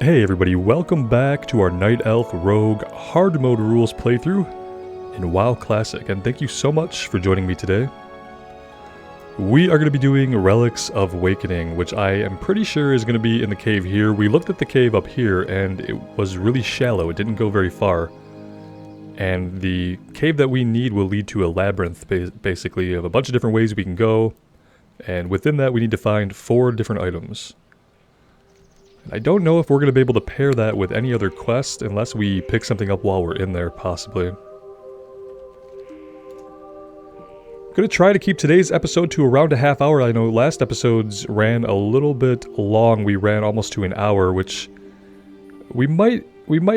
Hey everybody, welcome back to our Night Elf Rogue Hardmode rules playthrough in WoW Classic, and thank you so much for joining me today. We are going to be doing Relics of Awakening, which I am pretty sure is going to be in the cave here. We looked at the cave up here and it was really shallow, it didn't go very far. And the cave that we need will lead to a labyrinth, basically, of a bunch of different ways we can go. And within that we need to find 4 different items. I don't know if we're going to be able to pair that with any other quest unless we pick something up while we're in there, possibly. I'm going to try to keep today's episode to around a half hour. I know last episodes ran a little bit long. We ran almost to an hour, which we might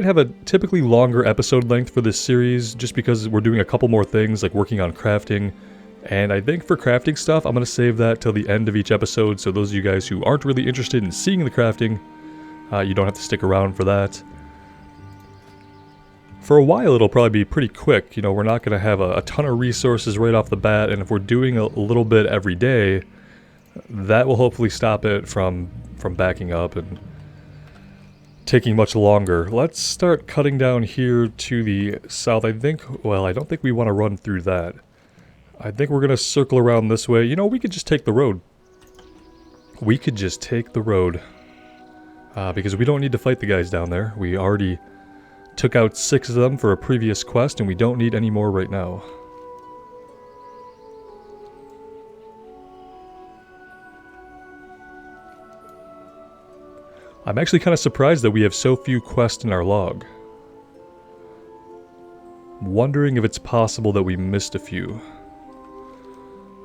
have a typically longer episode length for this series just because we're doing a couple more things like working on crafting. And I think for crafting stuff, I'm going to save that till the end of each episode, so those of you guys who aren't really interested in seeing the crafting, you don't have to stick around for that. For a while it'll probably be pretty quick, you know, we're not going to have a ton of resources right off the bat, and if we're doing a little bit every day, that will hopefully stop it from backing up and taking much longer. Let's start cutting down here to the south. I don't think we want to run through that. I think we're going to circle around this way. You know, we could just take the road. We could just take the road. Because we don't need to fight the guys down there. We already took out 6 of them for a previous quest, and we don't need any more right now. I'm actually kind of surprised that we have so few quests in our log. Wondering if it's possible that we missed a few.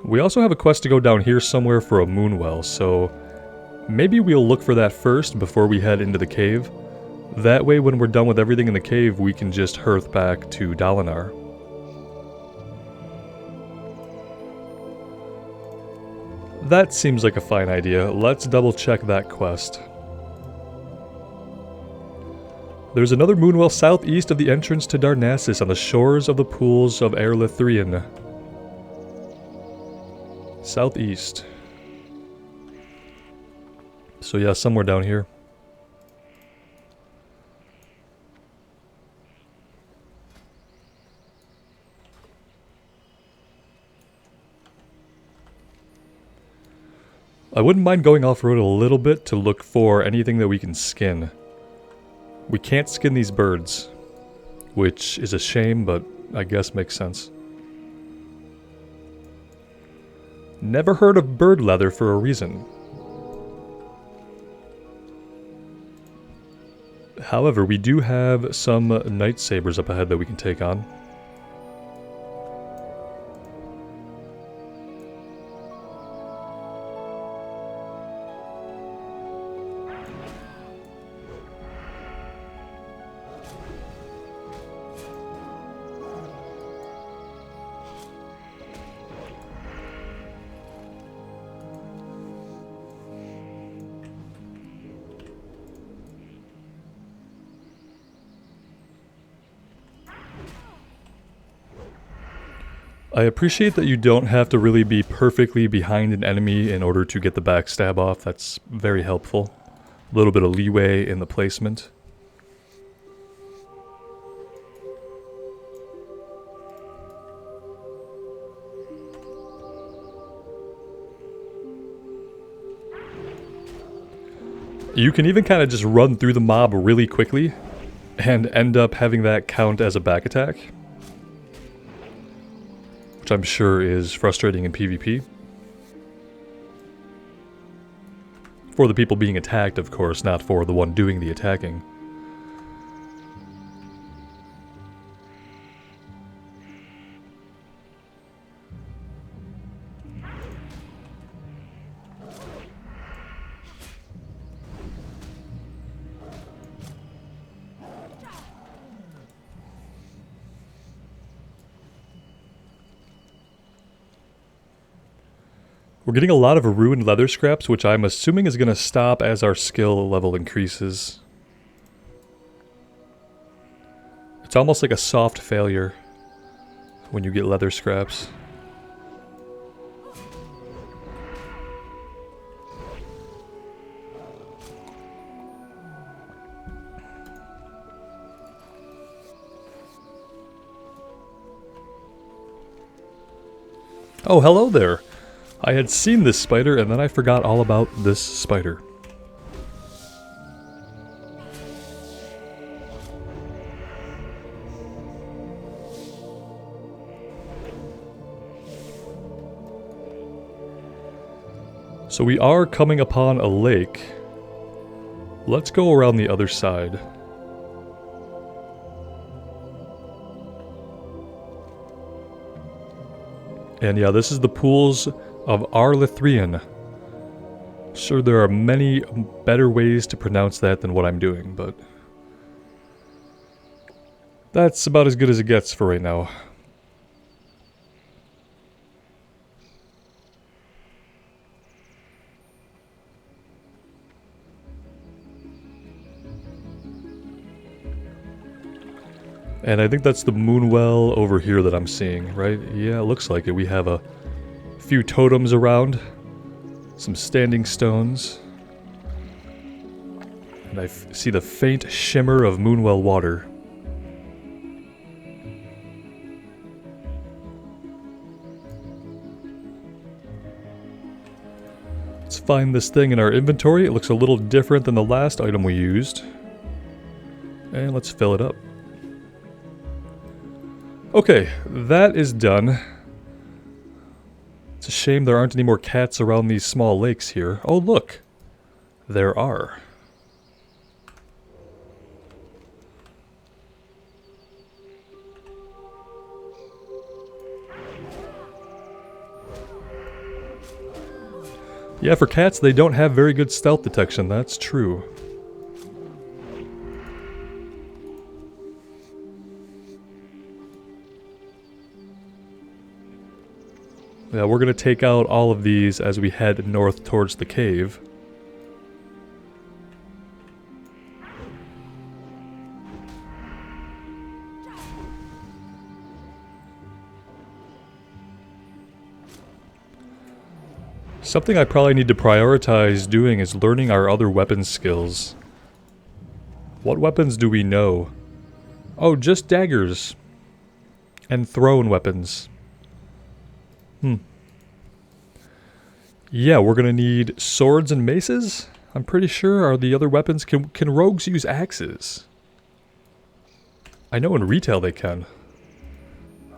We also have a quest to go down here somewhere for a moonwell, so maybe we'll look for that first before we head into the cave. That way when we're done with everything in the cave, we can just hearth back to Dalinar. That seems like a fine idea. Let's double check that quest. There's another moonwell southeast of the entrance to Darnassus on the shores of the pools of Erlithrian. Southeast. So yeah, somewhere down here. I wouldn't mind going off-road a little bit to look for anything that we can skin. We can't skin these birds, which is a shame, but I guess makes sense. Never heard of bird leather for a reason. However, we do have some night sabers up ahead that we can take on. I appreciate that you don't have to really be perfectly behind an enemy in order to get the backstab off. That's very helpful. A little bit of leeway in the placement. You can even kind of just run through the mob really quickly and end up having that count as a back attack, which I'm sure is frustrating in PvP. For the people being attacked, of course, not for the one doing the attacking. We're getting a lot of ruined leather scraps, which I'm assuming is going to stop as our skill level increases. It's almost like a soft failure when you get leather scraps. Oh, hello there. I had seen this spider and then I forgot all about this spider. So we are coming upon a lake. Let's go around the other side. And yeah, this is the pools of Arlithrian. Sure, there are many better ways to pronounce that than what I'm doing, but that's about as good as it gets for right now. And I think that's the moonwell over here that I'm seeing, right? Yeah, it looks like it. We have a few totems around, some standing stones, and I see the faint shimmer of moonwell water. Let's find this thing in our inventory. It looks a little different than the last item we used. And let's fill it up. Okay, that is done. It's a shame there aren't any more cats around these small lakes here. Oh, look. There are. Yeah, for cats, they don't have very good stealth detection, that's true. Yeah, we're going to take out all of these as we head north towards the cave. Something I probably need to prioritize doing is learning our other weapon skills. What weapons do we know? Oh, just daggers. And thrown weapons. Yeah, we're gonna need swords and maces? I'm pretty sure are the other weapons. Can rogues use axes? I know in retail they can.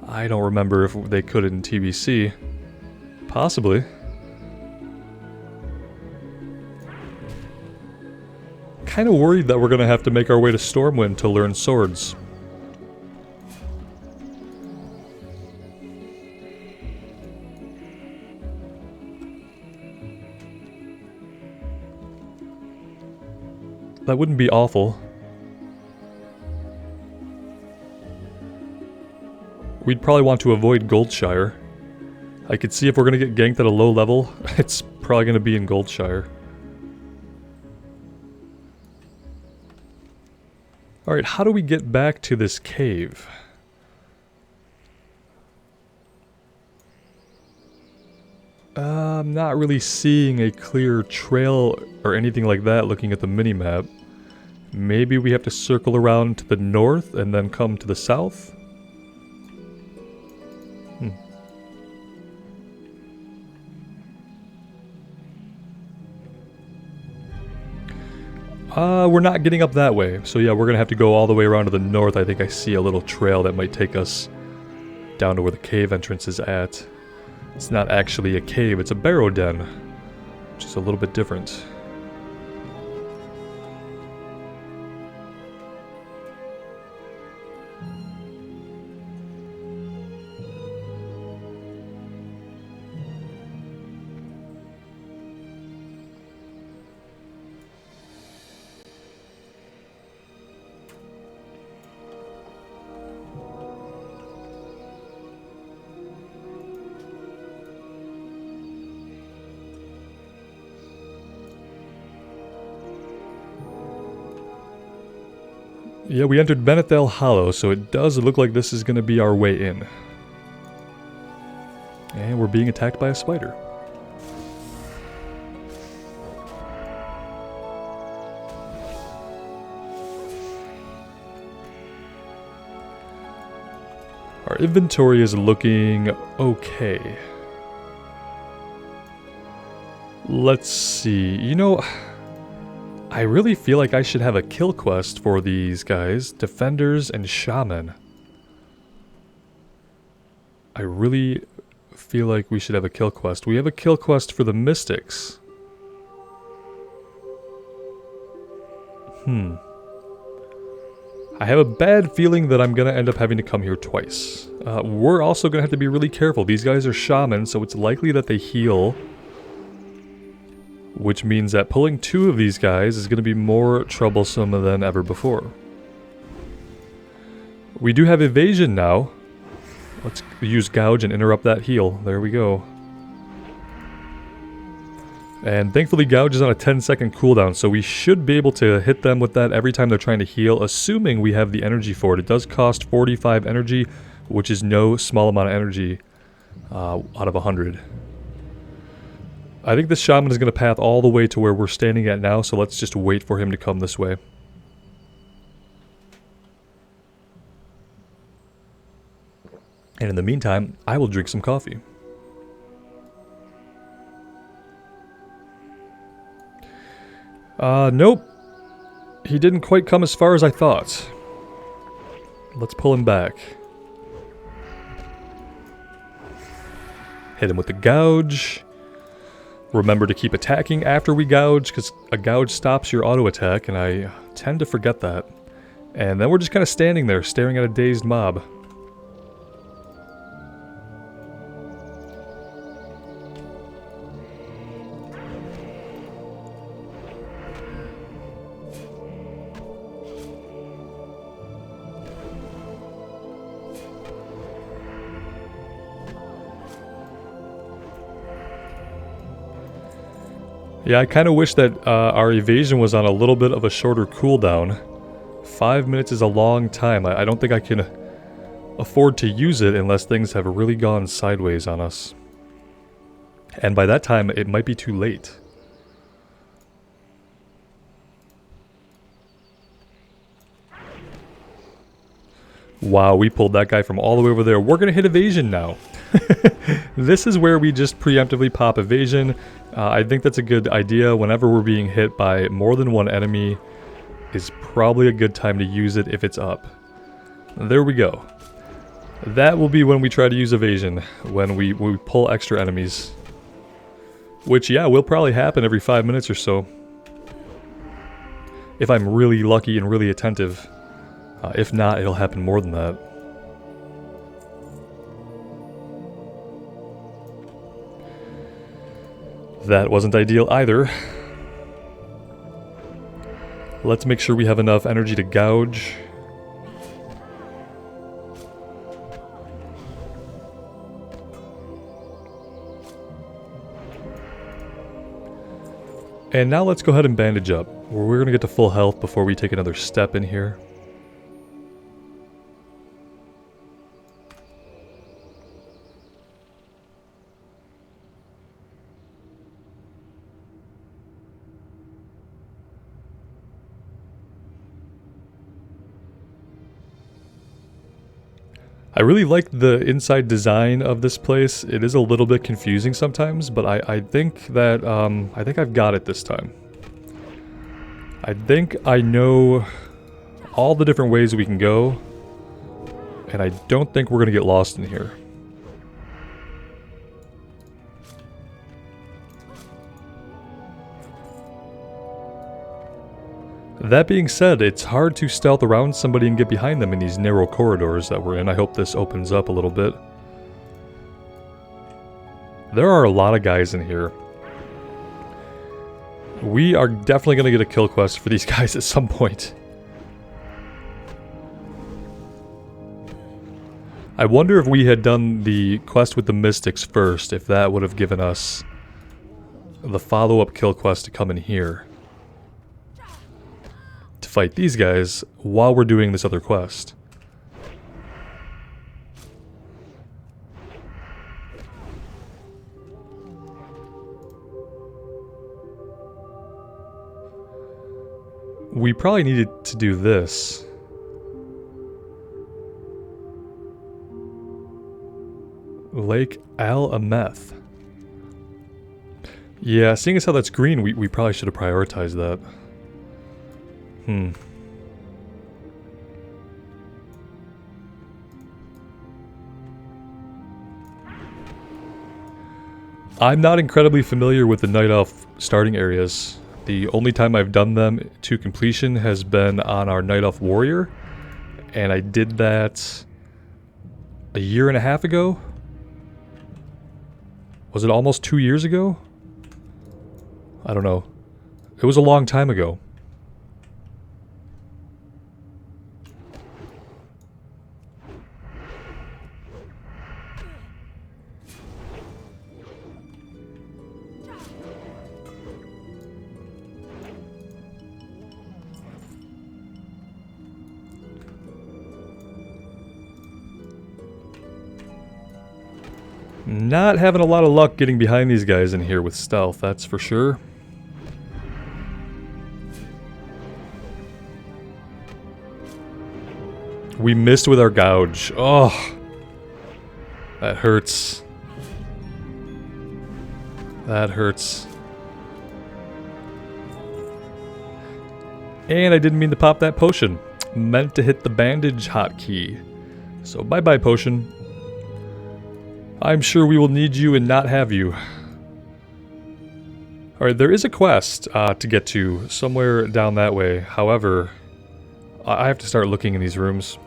I don't remember if they could in TBC. Possibly. Kinda worried that we're gonna have to make our way to Stormwind to learn swords. That wouldn't be awful. We'd probably want to avoid Goldshire. I could see if we're gonna get ganked at a low level, it's probably gonna be in Goldshire. Alright, how do we get back to this cave? I'm not really seeing a clear trail or anything like that looking at the minimap. Maybe we have to circle around to the north and then come to the south? We're not getting up that way. So yeah, we're gonna have to go all the way around to the north. I think I see a little trail that might take us down to where the cave entrance is at. It's not actually a cave, it's a barrow den, which is a little bit different. Yeah, we entered Benediction Hollow, so it does look like this is going to be our way in. And we're being attacked by a spider. Our inventory is looking okay. Let's see. You know, I really feel like I should have a kill quest for these guys. Defenders and Shaman. I really feel like we should have a kill quest. We have a kill quest for the Mystics. I have a bad feeling that I'm going to end up having to come here twice. We're also going to have to be really careful. These guys are shamans, so it's likely that they heal. Which means that pulling 2 of these guys is going to be more troublesome than ever before. We do have evasion now. Let's use gouge and interrupt that heal. There we go. And thankfully gouge is on a 10-second cooldown, so we should be able to hit them with that every time they're trying to heal, assuming we have the energy for it. It does cost 45 energy, which is no small amount of energy out of 100. I think this shaman is going to path all the way to where we're standing at now, so let's just wait for him to come this way. And in the meantime, I will drink some coffee. Nope. He didn't quite come as far as I thought. Let's pull him back. Hit him with the gouge. Remember to keep attacking after we gouge, because a gouge stops your auto attack, and I tend to forget that. And then we're just kind of standing there, staring at a dazed mob. Yeah, I kind of wish that our evasion was on a little bit of a shorter cooldown. 5 minutes is a long time. I don't think I can afford to use it unless things have really gone sideways on us. And by that time, it might be too late. Wow, we pulled that guy from all the way over there. We're going to hit evasion now. This is where we just preemptively pop evasion. I think that's a good idea. Whenever we're being hit by more than one enemy is probably a good time to use it if it's up. There we go. That will be when we try to use evasion, when we pull extra enemies. Which, yeah, will probably happen every 5 minutes or so. If I'm really lucky and really attentive. If not, it'll happen more than that. That wasn't ideal either. Let's make sure we have enough energy to gouge. And now let's go ahead and bandage up. We're going to get to full health before we take another step in here. I really like the inside design of this place. It is a little bit confusing sometimes, but I think that, I think I've got it this time. I think I know all the different ways we can go, and I don't think we're going to get lost in here. That being said, it's hard to stealth around somebody and get behind them in these narrow corridors that we're in. I hope this opens up a little bit. There are a lot of guys in here. We are definitely going to get a kill quest for these guys at some point. I wonder if we had done the quest with the Mystics first, if that would have given us the follow-up kill quest to come in here. To fight these guys while we're doing this other quest. We probably needed to do this. Lake Al-Ameth. Yeah, seeing as how that's green, we probably should have prioritized that. I'm not incredibly familiar with the Night Elf starting areas. The only time I've done them to completion has been on our Night Elf Warrior, and I did that a year and a half ago? Was it almost 2 years ago? I don't know. It was a long time ago. Not having a lot of luck getting behind these guys in here with stealth, that's for sure. We missed with our gouge. Oh, that hurts. That hurts. And I didn't mean to pop that potion. Meant to hit the bandage hotkey. So bye-bye potion. I'm sure we will need you and not have you. Alright, there is a quest to get to somewhere down that way. However, I have to start looking in these rooms.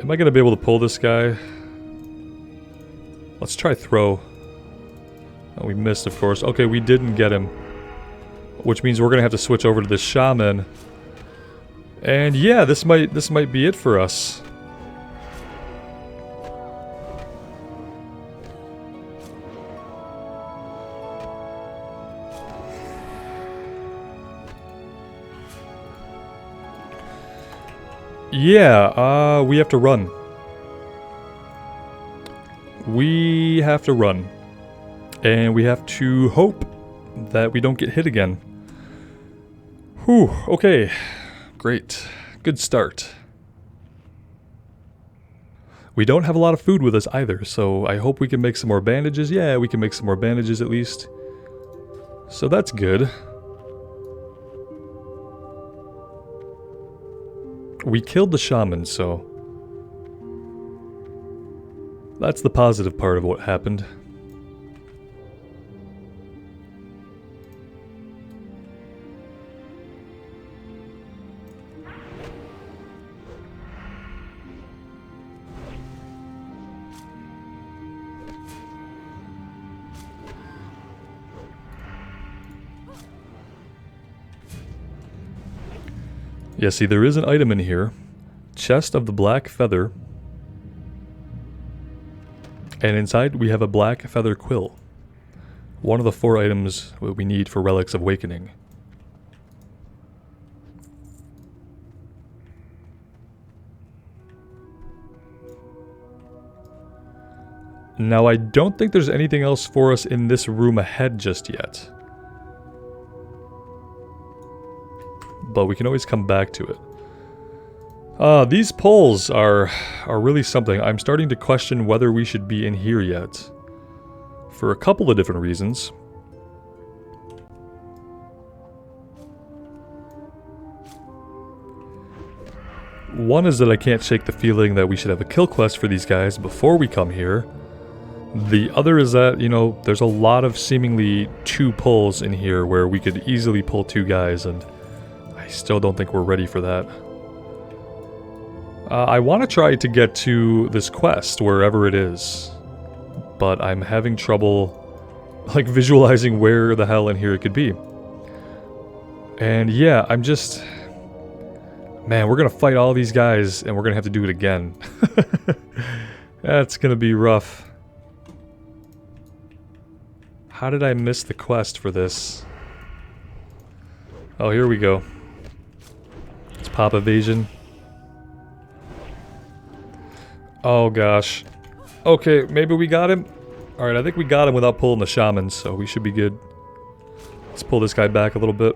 Am I going to be able to pull this guy? Let's try throw. Oh, we missed, of course. Okay, we didn't get him. Which means we're going to have to switch over to this shaman. And yeah, this might be it for us. Yeah, we have to run. We have to run. And we have to hope that we don't get hit again. Whew, okay. Great. Good start. We don't have a lot of food with us either, so I hope we can make some more bandages. Yeah, we can make some more bandages at least. So that's good. We killed the shaman, so that's the positive part of what happened. Yeah, see, there is an item in here. Chest of the Black Feather. And inside we have a Black Feather Quill. One of the 4 items we need for Relics of Awakening. Now, I don't think there's anything else for us in this room ahead just yet. But we can always come back to it. These poles are really something. I'm starting to question whether we should be in here yet. For a couple of different reasons. One is that I can't shake the feeling that we should have a kill quest for these guys before we come here. The other is that, you know, there's a lot of seemingly 2 pulls in here where we could easily pull 2 guys, and I still don't think we're ready for that. I want to try to get to this quest, wherever it is. But I'm having trouble, like, visualizing where the hell in here it could be. And yeah, I'm just... Man, we're gonna fight all these guys, and we're gonna have to do it again. That's gonna be rough. How did I miss the quest for this? Oh, here we go. Let's pop evasion. Oh gosh. Okay, maybe we got him. Alright, I think we got him without pulling the shamans, so we should be good. Let's pull this guy back a little bit.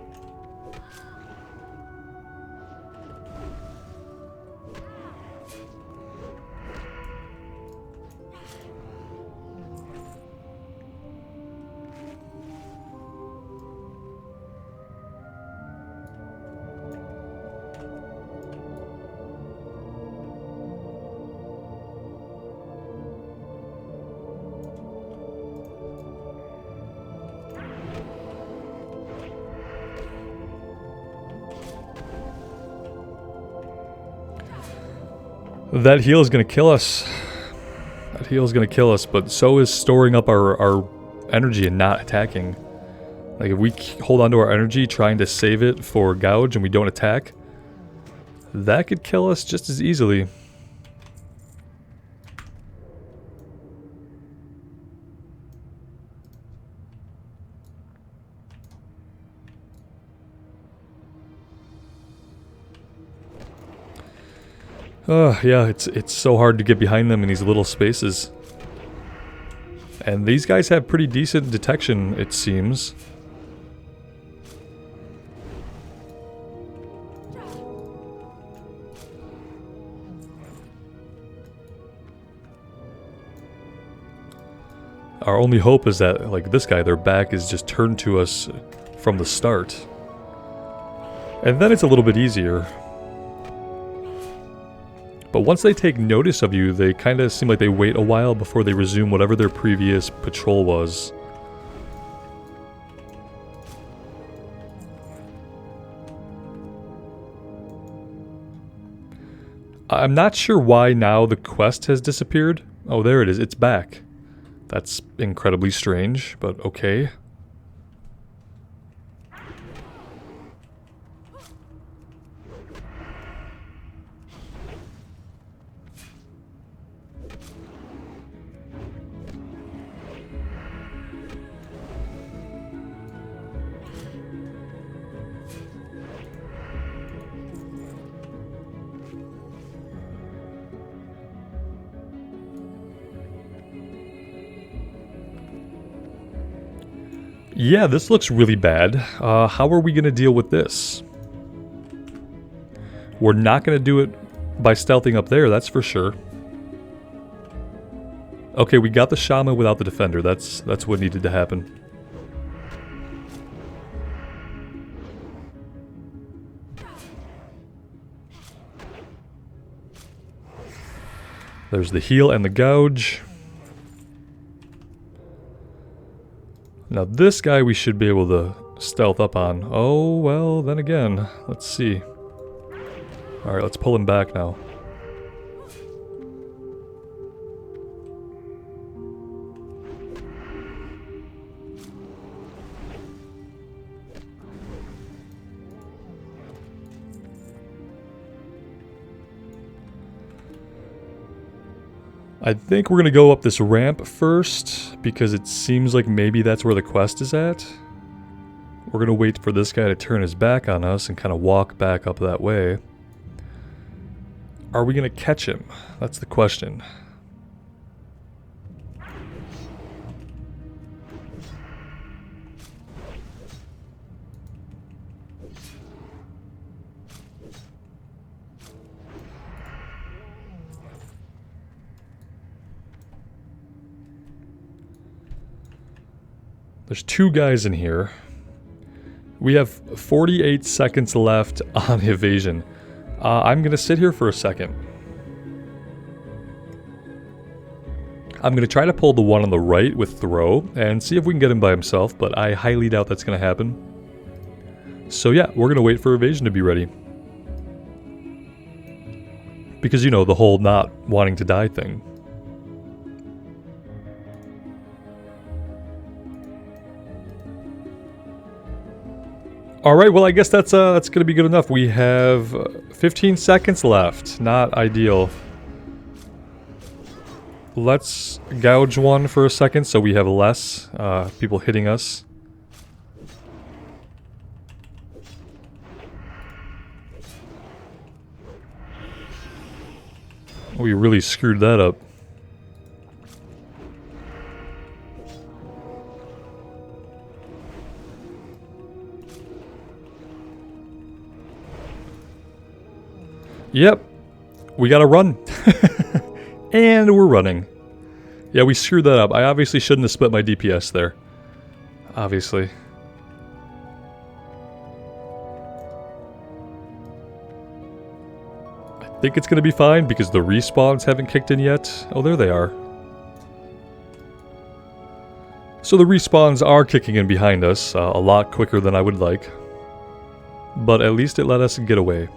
That heal is going to kill us. That heal is going to kill us, but so is storing up our energy and not attacking. Like, if we hold on to our energy trying to save it for gouge and we don't attack, that could kill us just as easily. Yeah, it's so hard to get behind them in these little spaces. And these guys have pretty decent detection, it seems. Our only hope is that, like, this guy, their back is just turned to us from the start. And then it's a little bit easier. But once they take notice of you, they kind of seem like they wait a while before they resume whatever their previous patrol was. I'm not sure why now the quest has disappeared. Oh, there it is. It's back. That's incredibly strange, but okay. Yeah, this looks really bad. How are we going to deal with this? We're not going to do it by stealthing up there, that's for sure. Okay, we got the shaman without the defender. That's what needed to happen. There's the heal and the gouge. Now this guy we should be able to stealth up on. Oh, well, then again, let's see. Alright, let's pull him back now. I think we're going to go up this ramp first, because it seems like maybe that's where the quest is at. We're going to wait for this guy to turn his back on us and kind of walk back up that way. Are we going to catch him? That's the question. There's two guys in here. We have 48 seconds left on evasion. I'm going to sit here for a second. I'm going to try to pull the one on the right with throw and see if we can get him by himself, but I highly doubt that's going to happen. So yeah, we're going to wait for evasion to be ready. Because, you know, the whole not wanting to die thing. Alright, well I guess that's gonna be good enough. We have 15 seconds left. Not ideal. Let's gouge one for a second so we have less people hitting us. We really screwed that up. Yep, we gotta run. And we're running. Yeah, we screwed that up. I obviously shouldn't have split my DPS there. Obviously. I think it's gonna be fine because the respawns haven't kicked in yet. Oh, there they are. So the respawns are kicking in behind us a lot quicker than I would like. But at least it let us get away.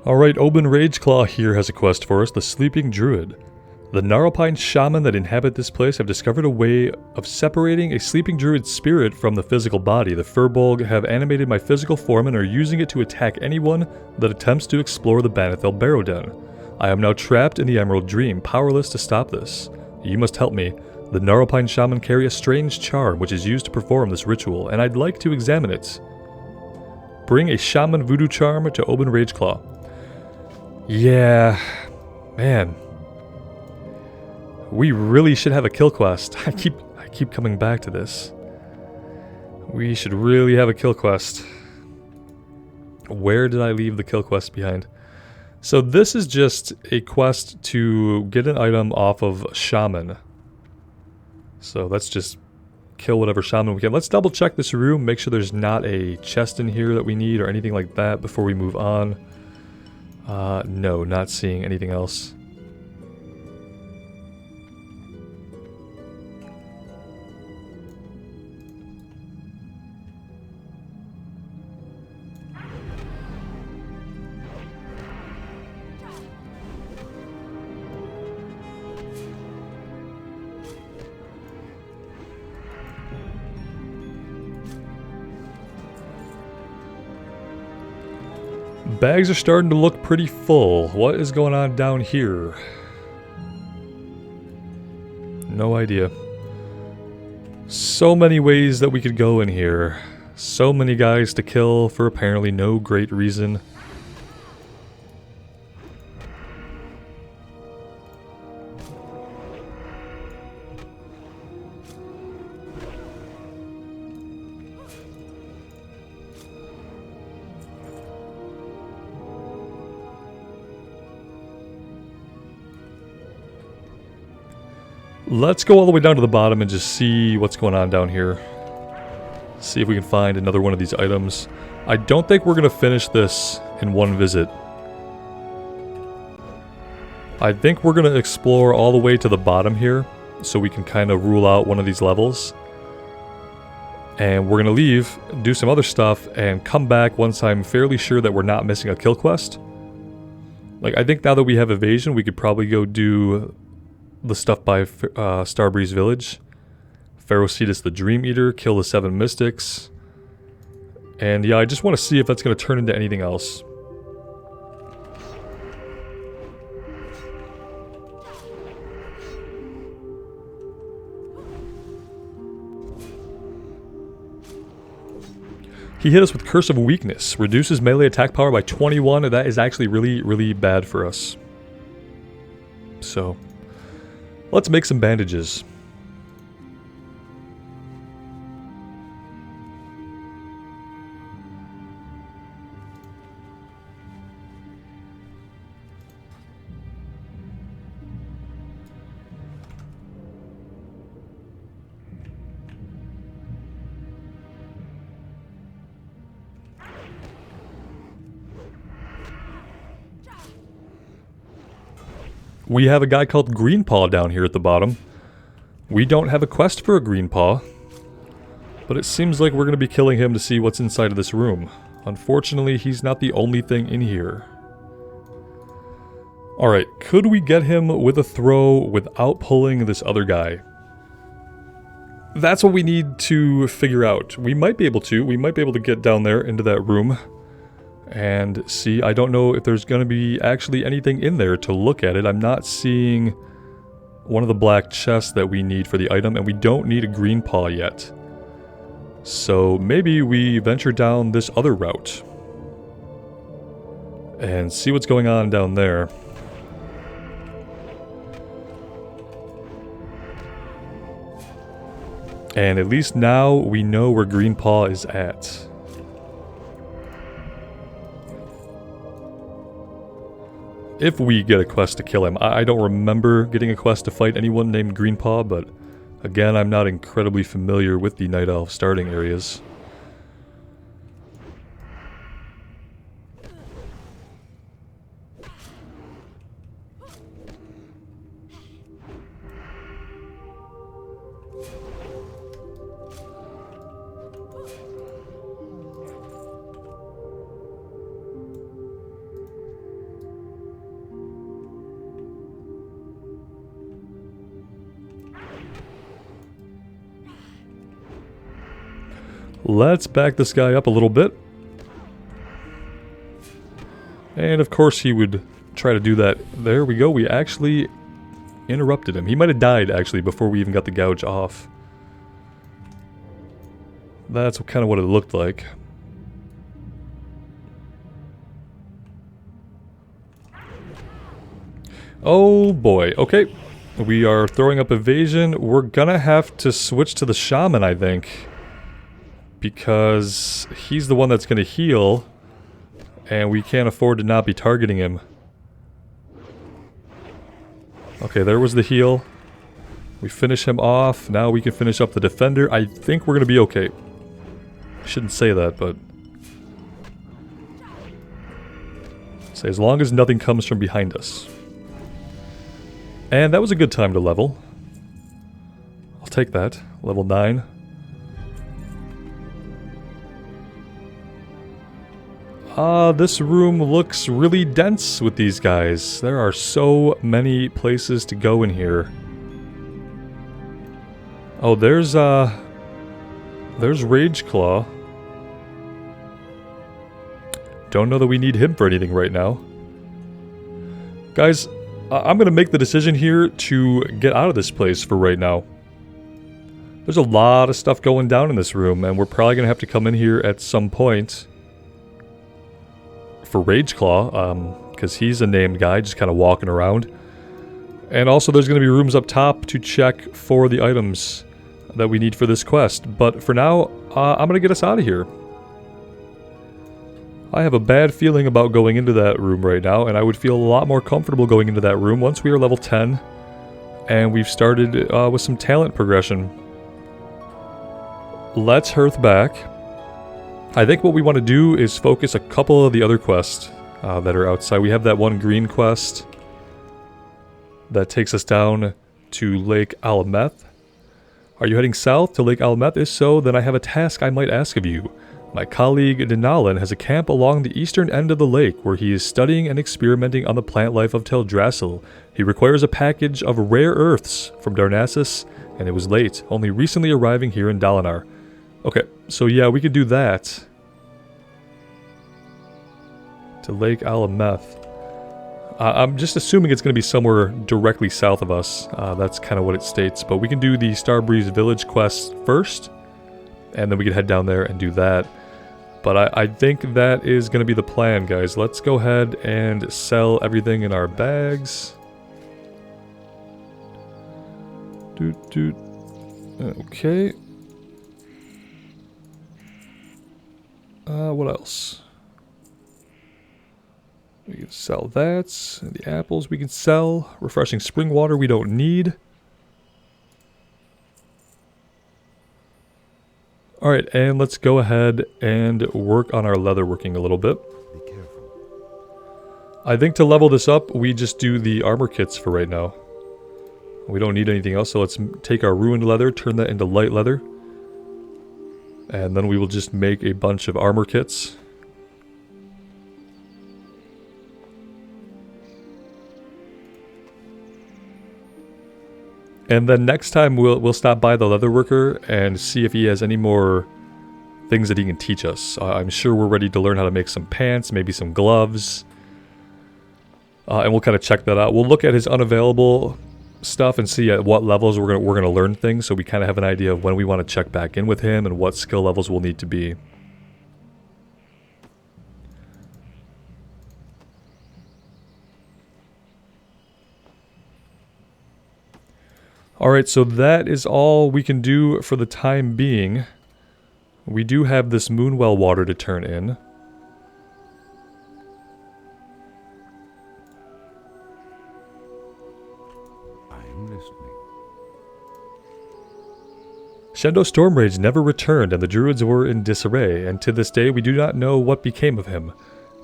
Alright, Oben Rageclaw here has a quest for us, the Sleeping Druid. The Gnarlpine shaman that inhabit this place have discovered a way of separating a sleeping druid's spirit from the physical body. The Furbolg have animated my physical form and are using it to attack anyone that attempts to explore the Banethel Barrow Den. I am now trapped in the Emerald Dream, powerless to stop this. You must help me. The Gnarlpine shaman carry a strange charm which is used to perform this ritual, and I'd like to examine it. Bring a shaman voodoo charm to Oben Rageclaw. Yeah, man. We really should have a kill quest. I keep coming back to this. We should really have a kill quest. Where did I leave the kill quest behind? So this is just a quest to get an item off of Shaman. So let's just kill whatever Shaman we can. Let's double check this room, make sure there's not a chest in here that we need or anything like that before we move on. No, not seeing anything else. Bags are starting to look pretty full. What is going on down here? No idea. So many ways that we could go in here. So many guys to kill for apparently no great reason. Let's go all the way down to the bottom and just see what's going on down here. See if we can find another one of these items. I don't think we're going to finish this in one visit. I think we're going to explore all the way to the bottom here, so we can kind of rule out one of these levels. And we're going to leave, do some other stuff, and come back once I'm fairly sure that we're not missing a kill quest. Like, I think now that we have evasion, we could probably go do the stuff by Starbreeze Village. Ferocitus the Dream Eater, kill the 7 Mystics. And yeah, I just want to see if that's going to turn into anything else. He hit us with Curse of Weakness. Reduces melee attack power by 21. That is actually really, really bad for us. So let's make some bandages. We have a guy called Greenpaw down here at the bottom. We don't have a quest for a Greenpaw, but it seems like we're going to be killing him to see what's inside of this room. Unfortunately, he's not the only thing in here. Alright, could we get him with a throw without pulling this other guy? That's what we need to figure out. We might be able to. We might be able to get down there into that room and see. I don't know if there's going to be actually anything in there to look at it. I'm not seeing one of the black chests that we need for the item, and we don't need a green paw yet. So maybe we venture down this other route and see what's going on down there. And at least now we know where Greenpaw is at. If we get a quest to kill him. I don't remember getting a quest to fight anyone named Greenpaw, but again, I'm not incredibly familiar with the Night Elf starting areas. Let's back this guy up a little bit. And of course he would try to do that. There we go. We actually interrupted him. He might have died actually before we even got the gouge off. That's kind of what it looked like. Oh boy. Okay. We are throwing up evasion. We're gonna have to switch to the shaman, I think. Because he's the one that's gonna heal. And we can't afford to not be targeting him. Okay, there was the heal. We finish him off. Now we can finish up the defender. I think we're gonna be okay. I shouldn't say that, but... say as long as nothing comes from behind us. And that was a good time to level. I'll take that. Level 9. This room looks really dense with these guys. There are so many places to go in here. Oh, there's Rageclaw. Don't know that we need him for anything right now. Guys, I'm gonna make the decision here to get out of this place for right now. There's a lot of stuff going down in this room, and we're probably gonna have to come in here at some point for Rageclaw, because he's a named guy, just kind of walking around. And also there's gonna be rooms up top to check for the items that we need for this quest. But for now, I'm gonna get us out of here. I have a bad feeling about going into that room right now, and I would feel a lot more comfortable going into that room once we are level 10 and we've started with some talent progression. Let's hearth back. I think what we want to do is focus a couple of the other quests that are outside. We have that one green quest that takes us down to Lake Alameth. Are you heading south to Lake Alameth? If so, then I have a task I might ask of you. My colleague Denalan has a camp along the eastern end of the lake where he is studying and experimenting on the plant life of Teldrassil. He requires a package of rare earths from Darnassus, and it was late, only recently arriving here in Dalinar. Okay, so yeah, we could do that. To Lake Alameth. I'm just assuming it's going to be somewhere directly south of us. That's kind of what it states. But we can do the Starbreeze Village quest first, and then we can head down there and do that. But I think that is going to be the plan, guys. Let's go ahead and sell everything in our bags. Okay. What else? We can sell that. The apples we can sell. Refreshing spring water we don't need. Alright, and let's go ahead and work on our leatherworking a little bit. Be careful. I think to level this up, we just do the armor kits for right now. We don't need anything else, so let's take our ruined leather, turn that into light leather. And then we will just make a bunch of armor kits. And then next time we'll stop by the leatherworker and see if he has any more things that he can teach us. I'm sure we're ready to learn how to make some pants, maybe some gloves. And we'll kind of check that out. We'll look at his unavailable stuff and see at what levels we're gonna learn things, so we kind of have an idea of when we want to check back in with him and what skill levels we'll need to be. Alright, so that is all we can do for the time being. We do have this Moonwell water to turn in. I'm listening. Shendo Stormrage never returned, and the druids were in disarray, and to this day we do not know what became of him.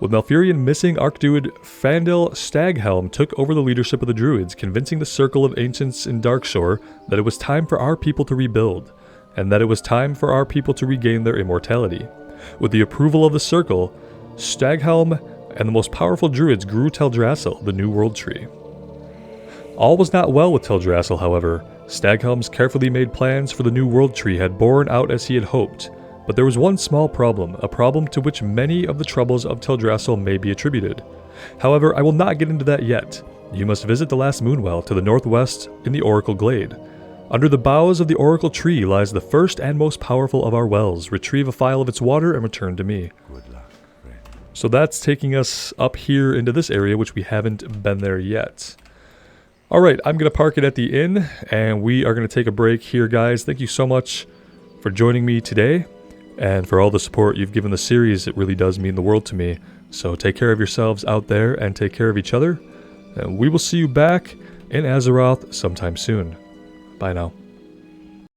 With Malfurion missing, Archdruid Fandel Staghelm took over the leadership of the druids, convincing the Circle of Ancients in Darkshore that it was time for our people to rebuild, and that it was time for our people to regain their immortality. With the approval of the Circle, Staghelm and the most powerful druids grew Teldrassil, the New World Tree. All was not well with Teldrassil, however. Staghelm's carefully made plans for the New World Tree had borne out as he had hoped. But there was one small problem, a problem to which many of the troubles of Teldrassil may be attributed. However, I will not get into that yet. You must visit the last moonwell to the northwest in the Oracle Glade. Under the boughs of the Oracle Tree lies the first and most powerful of our wells. Retrieve a phial of its water and return to me. Good luck, friend. So that's taking us up here into this area, which we haven't been there yet. Alright, I'm going to park it at the inn, and we are going to take a break here, guys. Thank you so much for joining me today, and for all the support you've given the series. It really does mean the world to me. So take care of yourselves out there, and take care of each other. And we will see you back in Azeroth sometime soon. Bye now.